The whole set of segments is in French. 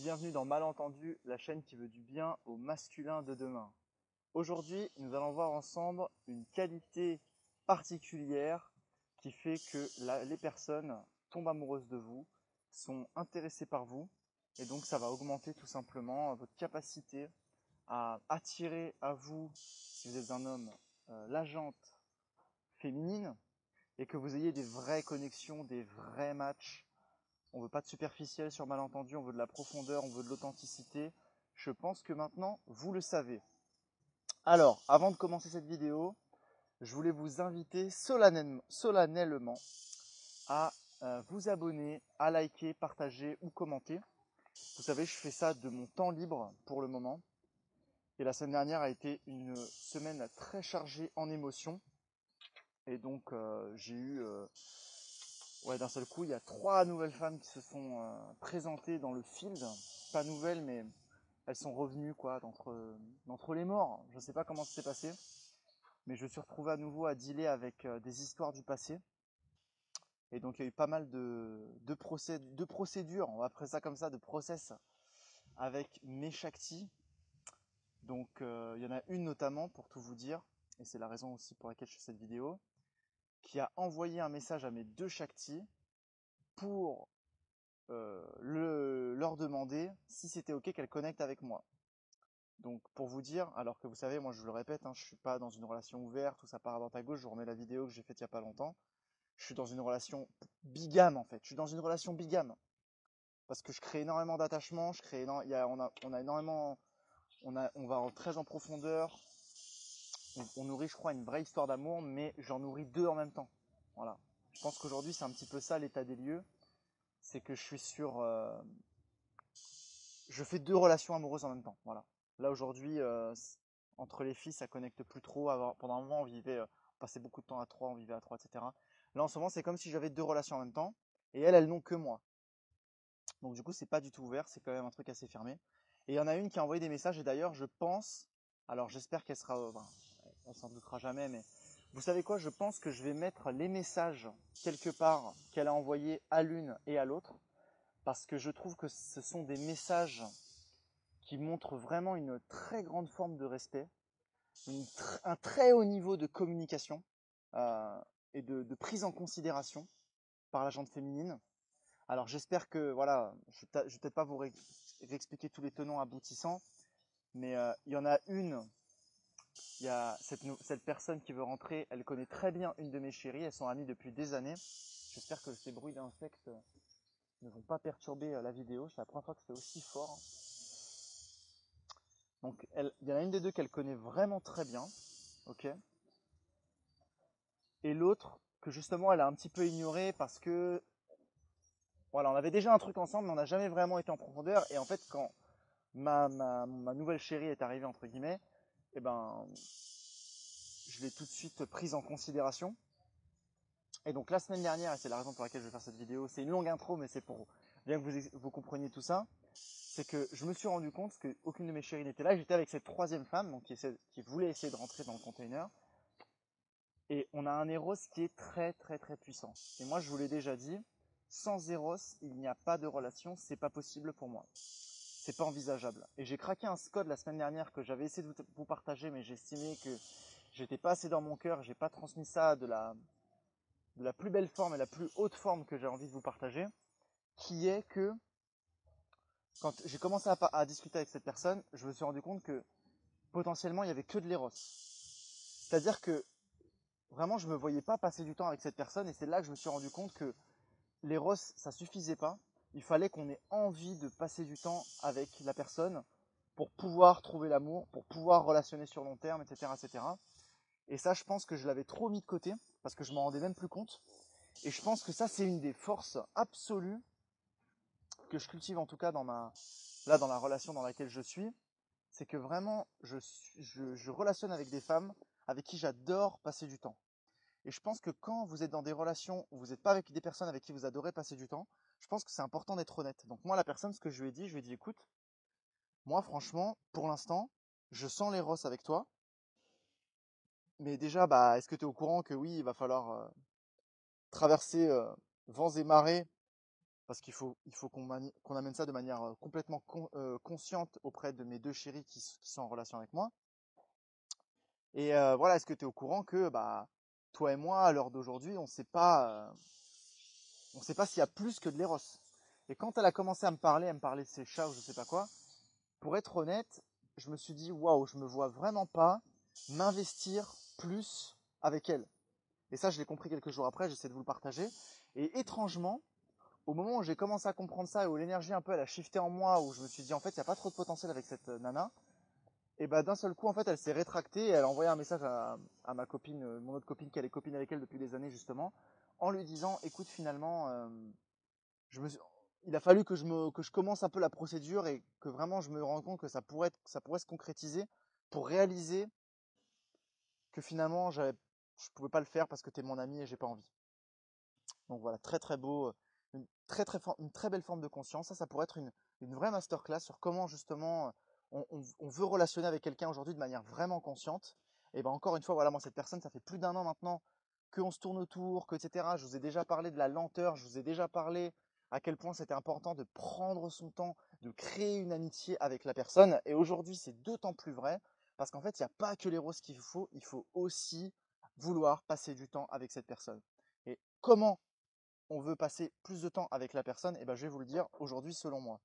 Bienvenue dans Malentendu, la chaîne qui veut du bien au masculin de demain. Aujourd'hui, nous allons voir ensemble une qualité particulière qui fait que les personnes tombent amoureuses de vous, sont intéressées par vous, et donc ça va augmenter tout simplement votre capacité à attirer à vous, si vous êtes un homme, la jante féminine, et que vous ayez des vraies connexions, des vrais matchs. On veut pas de superficiel sur Malentendu, on veut de la profondeur, on veut de l'authenticité. Je pense que maintenant, vous le savez. Alors, avant de commencer cette vidéo, je voulais vous inviter solennellement à vous abonner, à liker, partager ou commenter. Vous savez, je fais ça de mon temps libre pour le moment. Et la semaine dernière a été une semaine très chargée en émotions. Et donc, j'ai eu... d'un seul coup, il y a 3 nouvelles femmes qui se sont présentées dans le field. Pas nouvelles, mais elles sont revenues d'entre les morts. Je ne sais pas comment ça s'est passé, mais je me suis retrouvé à nouveau à dealer avec des histoires du passé. Et donc il y a eu pas mal de procédures, on va appeler ça comme ça, de process avec mes Shakti. Donc il y en a une notamment, pour tout vous dire, et c'est la raison aussi pour laquelle je fais cette vidéo, qui a envoyé un message à mes 2 Shakti pour leur demander si c'était ok qu'elle connecte avec moi. Donc pour vous dire, alors que vous savez, moi je vous le répète, je suis pas dans une relation ouverte où ça part à droite à gauche, je vous remets la vidéo que j'ai faite il y a pas longtemps. Je suis dans une relation bigame en fait. Je suis dans une relation bigame parce que je crée énormément d'attachements, on a énormément, on va très en profondeur. On nourrit, je crois, une vraie histoire d'amour, mais j'en nourris 2 en même temps. Voilà. Je pense qu'aujourd'hui c'est un petit peu ça l'état des lieux, c'est que je suis je fais 2 relations amoureuses en même temps. Voilà. Là aujourd'hui, entre les filles, ça connecte plus trop. Pendant un moment, on passait beaucoup de temps à 3, on vivait à 3, etc. Là en ce moment, c'est comme si j'avais 2 relations en même temps, et elles n'ont que moi. Donc du coup, c'est pas du tout ouvert, c'est quand même un truc assez fermé. Et il y en a une qui a envoyé des messages, et d'ailleurs, je pense, alors j'espère qu'elle sera, elle s'en doutera jamais, mais vous savez quoi, je pense que je vais mettre les messages quelque part qu'elle a envoyés à l'une et à l'autre, parce que je trouve que ce sont des messages qui montrent vraiment une très grande forme de respect, un très haut niveau de communication et de prise en considération par la gente féminine. Alors j'espère que, voilà, je ne vais peut-être pas vous réexpliquer tous les tenants aboutissants, mais il y en a une, il y a cette personne qui veut rentrer, elle connaît très bien une de mes chéries, elles sont amies depuis des années. J'espère que ces bruits d'insectes ne vont pas perturber la vidéo, c'est la première fois que c'est aussi fort. Donc il y en a une des 2 qu'elle connaît vraiment très bien, ok. Et l'autre que justement elle a un petit peu ignoré parce que voilà, on avait déjà un truc ensemble, mais on n'a jamais vraiment été en profondeur. Et en fait, quand ma nouvelle chérie est arrivée entre guillemets, eh ben, je l'ai tout de suite prise en considération. Et donc la semaine dernière, et c'est la raison pour laquelle je vais faire cette vidéo, c'est une longue intro, mais c'est pour bien que vous compreniez tout ça, c'est que je me suis rendu compte qu'aucune de mes chéries n'était là. J'étais avec cette 3e femme, donc qui voulait essayer de rentrer dans le container. Et on a un Eros qui est très très très puissant. Et moi je vous l'ai déjà dit, sans Eros, il n'y a pas de relation, c'est pas possible pour moi. C'est pas envisageable. Et j'ai craqué un SCOD la semaine dernière que j'avais essayé de vous partager, mais j'estimais que j'étais pas assez dans mon cœur, j'ai pas transmis ça de la plus belle forme et la plus haute forme que j'ai envie de vous partager, qui est que quand j'ai commencé à discuter avec cette personne, je me suis rendu compte que potentiellement il y avait que de l'Eros. C'est-à-dire que vraiment je me voyais pas passer du temps avec cette personne, et c'est là que je me suis rendu compte que l'Eros ça suffisait pas. Il fallait qu'on ait envie de passer du temps avec la personne pour pouvoir trouver l'amour, pour pouvoir relationner sur long terme, etc., etc. Et ça, je pense que je l'avais trop mis de côté parce que je m'en rendais même plus compte. Et je pense que ça, c'est une des forces absolues que je cultive en tout cas dans la relation dans laquelle je suis. C'est que vraiment, je relationne avec des femmes avec qui j'adore passer du temps. Et je pense que quand vous êtes dans des relations où vous n'êtes pas avec des personnes avec qui vous adorez passer du temps, je pense que c'est important d'être honnête. Donc moi, la personne, ce que je lui ai dit, écoute, moi franchement, pour l'instant, je sens l'éros avec toi. Mais déjà, est-ce que tu es au courant que oui, il va falloir traverser vents et marées, parce qu'il faut qu'on amène ça de manière complètement consciente auprès de mes deux chéris qui sont en relation avec moi. Et voilà, est-ce que tu es au courant que bah, toi et moi, à l'heure d'aujourd'hui, on sait pas s'il y a plus que de l'éros. Et quand elle a commencé à me parler de ses chats ou je sais pas quoi, pour être honnête, je me suis dit, waouh, je me vois vraiment pas m'investir plus avec elle. Et ça, je l'ai compris quelques jours après, j'essaie de vous le partager. Et étrangement, au moment où j'ai commencé à comprendre ça et où l'énergie un peu elle a shifté en moi, où je me suis dit en fait il n'y a pas trop de potentiel avec cette nana, et bah d'un seul coup en fait elle s'est rétractée et elle a envoyé un message à ma copine, mon autre copine qui est copine avec elle depuis des années justement, en lui disant écoute finalement je me suis- il a fallu que je commence un peu la procédure et que vraiment je me rends compte que ça pourrait se concrétiser pour réaliser que finalement je pouvais pas le faire parce que t'es mon ami et j'ai pas envie. Donc voilà, très très beau, une très belle forme de conscience. Ça pourrait être une vraie masterclass sur comment justement on veut relationner avec quelqu'un aujourd'hui de manière vraiment consciente. Et ben encore une fois, voilà, moi cette personne, ça fait plus d'1 an maintenant qu'on se tourne autour, que etc. Je vous ai déjà parlé de la lenteur, je vous ai déjà parlé à quel point c'était important de prendre son temps, de créer une amitié avec la personne. Et aujourd'hui, c'est d'autant plus vrai parce qu'en fait, il n'y a pas que les roses qu'il faut, il faut aussi vouloir passer du temps avec cette personne. Et comment on veut passer plus de temps avec la personne, et ben je vais vous le dire aujourd'hui selon moi.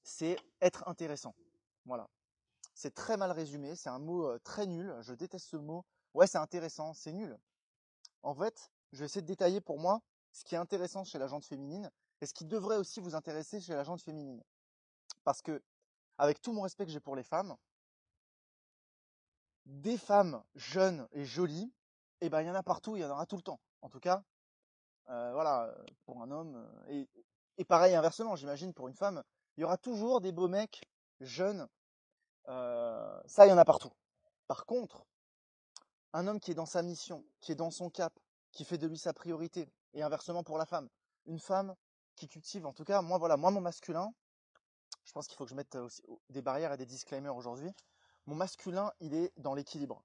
C'est être intéressant. Voilà. C'est très mal résumé, c'est un mot très nul, je déteste ce mot. Ouais, c'est intéressant, c'est nul. En fait, je vais essayer de détailler pour moi ce qui est intéressant chez la jante féminine et ce qui devrait aussi vous intéresser chez la jante féminine. Parce que, avec tout mon respect que j'ai pour les femmes, des femmes jeunes et jolies, eh ben il y en a partout, il y en aura tout le temps. En tout cas, voilà, pour un homme. Et pareil, inversement, j'imagine pour une femme, il y aura toujours des beaux mecs jeunes. Ça, il y en a partout. Par contre, un homme qui est dans sa mission, qui est dans son cap, qui fait de lui sa priorité, et inversement pour la femme. Une femme qui cultive, en tout cas, moi, voilà, moi, mon masculin, je pense qu'il faut que je mette aussi des barrières et des disclaimers aujourd'hui. Mon masculin, il est dans l'équilibre.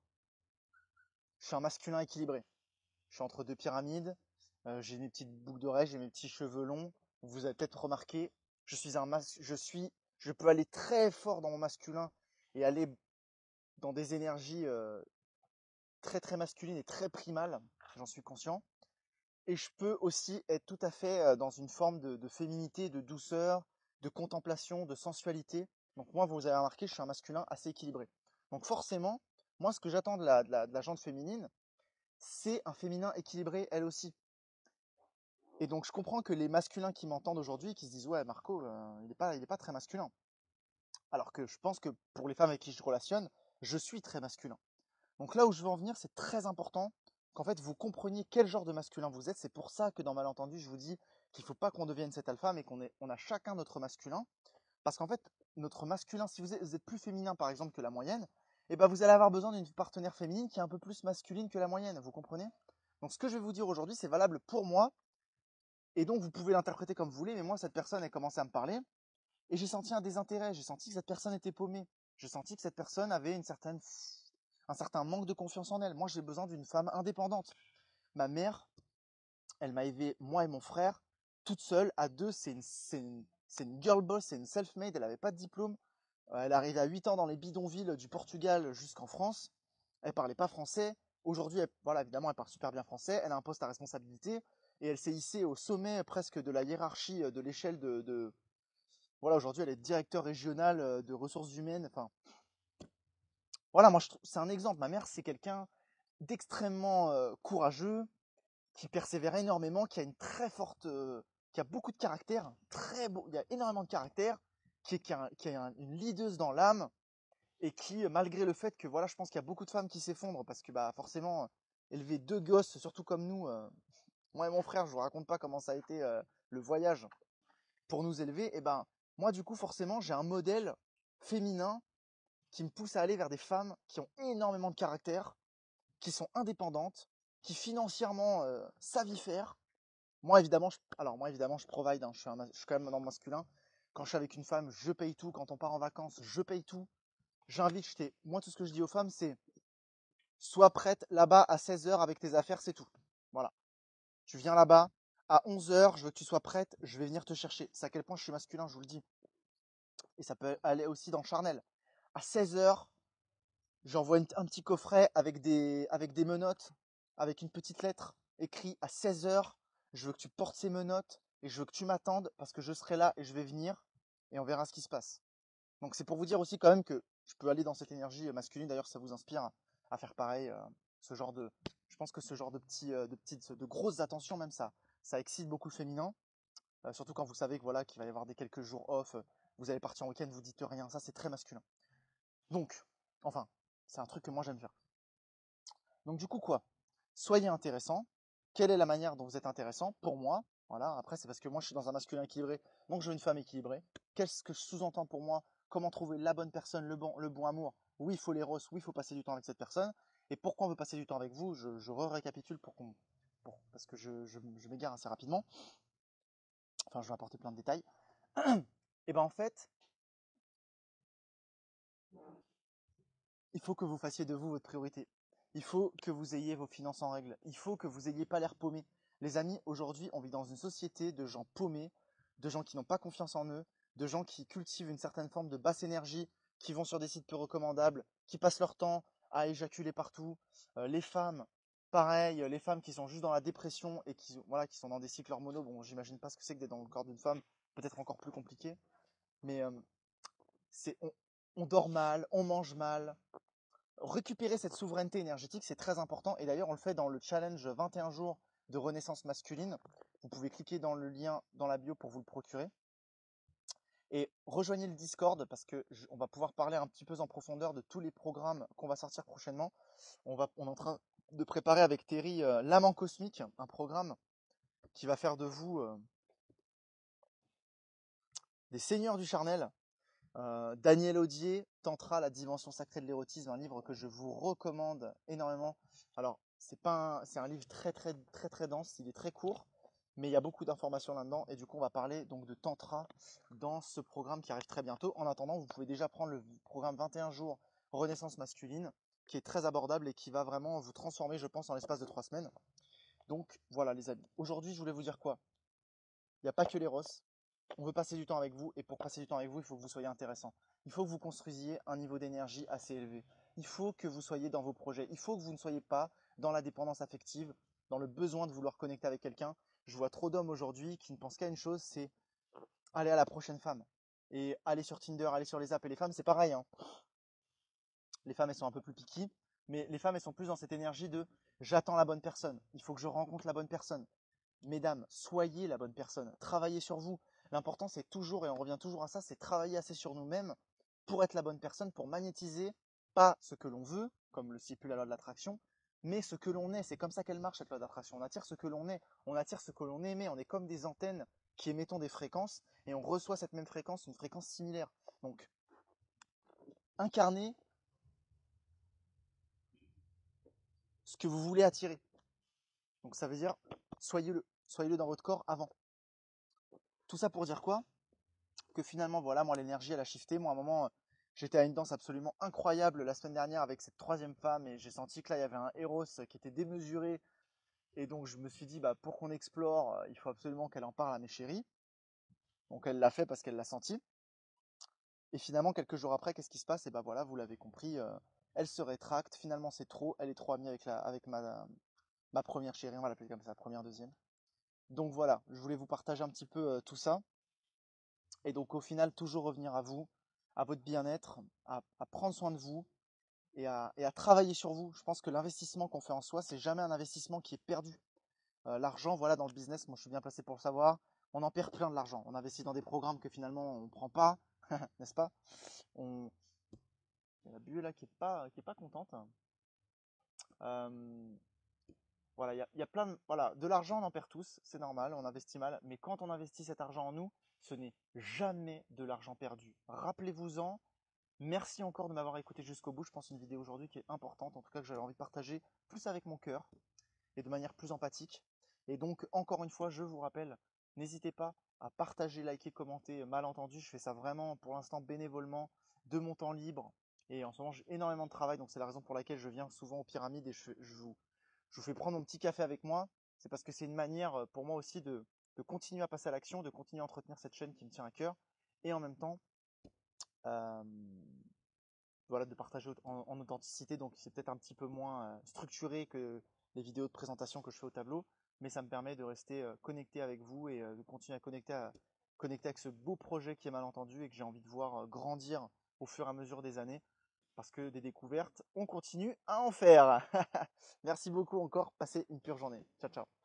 Je suis un masculin équilibré. Je suis entre deux pyramides. J'ai mes petites boucles d'oreilles, j'ai mes petits cheveux longs. Vous avez peut-être remarqué, je peux aller très fort dans mon masculin et aller dans des énergies très très masculines et très primales. J'en suis conscient. Et je peux aussi être tout à fait dans une forme de féminité, de douceur, de contemplation, de sensualité. Donc moi, vous avez remarqué, je suis un masculin assez équilibré. Donc forcément, moi, ce que j'attends de la jante féminine, c'est un féminin équilibré elle aussi. Et donc je comprends que les masculins qui m'entendent aujourd'hui, qui se disent ouais Marco, il est pas très masculin. Alors que je pense que pour les femmes avec qui je relationne, je suis très masculin. Donc là où je veux en venir, c'est très important qu'en fait vous compreniez quel genre de masculin vous êtes. C'est pour ça que dans Malentendu, je vous dis qu'il ne faut pas qu'on devienne cet alpha, mais on a chacun notre masculin. Parce qu'en fait, notre masculin, si vous êtes plus féminin par exemple que la moyenne, eh ben vous allez avoir besoin d'une partenaire féminine qui est un peu plus masculine que la moyenne, vous comprenez? Donc ce que je vais vous dire aujourd'hui, c'est valable pour moi, et donc vous pouvez l'interpréter comme vous voulez, mais moi cette personne a commencé à me parler, et j'ai senti un désintérêt, j'ai senti que cette personne était paumée, j'ai senti que cette personne avait un certain manque de confiance en elle. Moi j'ai besoin d'une femme indépendante. Ma mère, elle m'a élevé, moi et mon frère, toute seule, à deux, c'est une girl boss, c'est une self-made, elle n'avait pas de diplôme. Elle arrivait à 8 ans dans les bidonvilles du Portugal jusqu'en France. Elle parlait pas français. Aujourd'hui, voilà, évidemment, elle parle super bien français. Elle a un poste à responsabilité et elle s'est hissée au sommet presque de la hiérarchie de l'échelle voilà, aujourd'hui, elle est directeur régional de ressources humaines. Enfin, voilà, moi, c'est un exemple. Ma mère, c'est quelqu'un d'extrêmement courageux, qui persévère énormément, qui a une très forte, qui a beaucoup de caractère, très beau, il y a énormément de caractère, qui est une leaduse dans l'âme et qui, malgré le fait que, voilà, je pense qu'il y a beaucoup de femmes qui s'effondrent parce que, bah, forcément, élever deux gosses, surtout comme nous, moi et mon frère, je vous raconte pas comment ça a été le voyage pour nous élever. Et ben, moi, du coup, forcément, j'ai un modèle féminin qui me pousse à aller vers des femmes qui ont énormément de caractère, qui sont indépendantes, qui financièrement savent y faire. Moi évidemment, je provide, hein, je suis quand même dans le masculin. Quand je suis avec une femme, je paye tout. Quand on part en vacances, je paye tout. Moi, tout ce que je dis aux femmes, c'est sois prête là-bas à 16 h avec tes affaires, c'est tout. Voilà. Tu viens là-bas, à 11 heures, je veux que tu sois prête, je vais venir te chercher. C'est à quel point je suis masculin, je vous le dis. Et ça peut aller aussi dans le charnel. À 16 heures, j'envoie un petit coffret avec des menottes, avec une petite lettre écrit à 16 heures. Je veux que tu portes ces menottes et je veux que tu m'attendes parce que je serai là et je vais venir et on verra ce qui se passe. Donc c'est pour vous dire aussi quand même que je peux aller dans cette énergie masculine. D'ailleurs, ça vous inspire à faire pareil. Je pense que ce genre de grosses attentions même ça excite beaucoup le féminin. Surtout quand vous savez que voilà qu'il va y avoir des quelques jours off. Vous allez partir en week-end, vous dites rien. Ça c'est très masculin. Donc, enfin, c'est un truc que moi j'aime faire. Donc du coup quoi? Soyez intéressant. Quelle est la manière dont vous êtes intéressant? Pour moi, voilà, après c'est parce que moi je suis dans un masculin équilibré, donc je veux une femme équilibrée. Qu'est-ce que je sous-entends pour moi? Comment trouver la bonne personne, le bon amour? Oui, il faut l'éros, oui, il faut passer du temps avec cette personne. Et pourquoi on veut passer du temps avec vous? Je récapitule parce que je m'égare assez rapidement. Enfin, je vais apporter plein de détails. Et ben en fait, il faut que vous fassiez de vous votre priorité. Il faut que vous ayez vos finances en règle. Il faut que vous n'ayez pas l'air paumé. Les amis, aujourd'hui, on vit dans une société de gens paumés, de gens qui n'ont pas confiance en eux, de gens qui cultivent une certaine forme de basse énergie, qui vont sur des sites peu recommandables, qui passent leur temps à éjaculer partout. Les femmes, pareil, les femmes qui sont juste dans la dépression et voilà, qui sont dans des cycles hormonaux. Bon, j'imagine pas ce que c'est que d'être dans le corps d'une femme, peut-être encore plus compliqué. Mais c'est on dort mal, on mange mal, récupérer cette souveraineté énergétique, c'est très important. Et d'ailleurs, on le fait dans le challenge 21 jours de renaissance masculine. Vous pouvez cliquer dans le lien dans la bio pour vous le procurer. Et rejoignez le Discord parce qu'on va pouvoir parler un petit peu en profondeur de tous les programmes qu'on va sortir prochainement. On est en train de préparer avec Terry l'amant cosmique, un programme qui va faire de vous des seigneurs du charnel. Daniel Audier, Tantra, la dimension sacrée de l'érotisme, un livre que je vous recommande énormément. Alors, c'est un livre très très très très dense, il est très court, mais il y a beaucoup d'informations là-dedans. Et du coup, on va parler donc de Tantra dans ce programme qui arrive très bientôt. En attendant, vous pouvez déjà prendre le programme 21 jours Renaissance masculine, qui est très abordable et qui va vraiment vous transformer, je pense, en l'espace de 3 semaines. Donc voilà les amis. Aujourd'hui, je voulais vous dire quoi? Il n'y a pas que les rosses. On veut passer du temps avec vous et pour passer du temps avec vous, il faut que vous soyez intéressant. Il faut que vous construisiez un niveau d'énergie assez élevé. Il faut que vous soyez dans vos projets. Il faut que vous ne soyez pas dans la dépendance affective, dans le besoin de vouloir connecter avec quelqu'un. Je vois trop d'hommes aujourd'hui qui ne pensent qu'à une chose, c'est aller à la prochaine femme. Et aller sur Tinder, aller sur les apps. Et les femmes, c'est pareil, hein. Les femmes, elles sont un peu plus piquées, mais les femmes, elles sont plus dans cette énergie de j'attends la bonne personne. Il faut que je rencontre la bonne personne. Mesdames, soyez la bonne personne. Travaillez sur vous. L'important, c'est toujours, et on revient toujours à ça, c'est travailler assez sur nous-mêmes pour être la bonne personne, pour magnétiser pas ce que l'on veut, comme le stipule la loi de l'attraction, mais ce que l'on est. C'est comme ça qu'elle marche, cette loi d'attraction. On attire ce que l'on est, on attire ce que l'on émet. On est comme des antennes qui émettons des fréquences et on reçoit cette même fréquence, une fréquence similaire. Donc, incarnez ce que vous voulez attirer. Donc, ça veut dire, soyez-le. Soyez-le dans votre corps avant. Tout ça pour dire quoi? Que finalement, voilà, moi, l'énergie, elle a shifté. Moi, à un moment, j'étais à une danse absolument incroyable la semaine dernière avec cette troisième femme et j'ai senti que là, il y avait un Eros qui était démesuré. Et donc, je me suis dit, bah, pour qu'on explore, il faut absolument qu'elle en parle à mes chéris. Donc, elle l'a fait parce qu'elle l'a senti. Et finalement, quelques jours après, qu'est-ce qui se passe? Et bah voilà, vous l'avez compris, elle se rétracte. Finalement, c'est trop. Elle est trop amie avec ma première chérie, on va l'appeler comme ça, première, deuxième. Donc voilà, je voulais vous partager un petit peu tout ça. Et donc au final, toujours revenir à vous, à votre bien-être, à prendre soin de vous et à travailler sur vous. Je pense que l'investissement qu'on fait en soi, c'est jamais un investissement qui est perdu. L'argent, voilà, dans le business, moi je suis bien placé pour le savoir, on en perd plein de l'argent. On investit dans des programmes que finalement on ne prend pas, n'est-ce pas? On... Il y a la bulle là qui est pas contente. Euh, voilà, il y a plein de, voilà, de l'argent, on en perd tous, c'est normal, on investit mal, mais quand on investit cet argent en nous, ce n'est jamais de l'argent perdu. Rappelez-vous-en. Merci encore de m'avoir écouté jusqu'au bout. Je pense une vidéo aujourd'hui qui est importante, en tout cas que j'avais envie de partager plus avec mon cœur et de manière plus empathique. Et donc, encore une fois, je vous rappelle, n'hésitez pas à partager, liker, commenter. Mal entendu, je fais ça vraiment pour l'instant bénévolement, de mon temps libre. Et en ce moment, j'ai énormément de travail, donc c'est la raison pour laquelle je viens souvent aux pyramides et je vous fais prendre mon petit café avec moi. c'est parce que c'est une manière pour moi aussi de continuer à passer à l'action, de continuer à entretenir cette chaîne qui me tient à cœur, et en même temps, euh, voilà, de partager en authenticité. Donc c'est peut-être un petit peu moins structuré que les vidéos de présentation que je fais au tableau, mais ça me permet de rester connecté avec vous et de continuer à connecter avec ce beau projet qui est Malentendu et que j'ai envie de voir grandir au fur et à mesure des années, parce que des découvertes, on continue à en faire. Merci beaucoup encore, passez une pure journée. Ciao, ciao.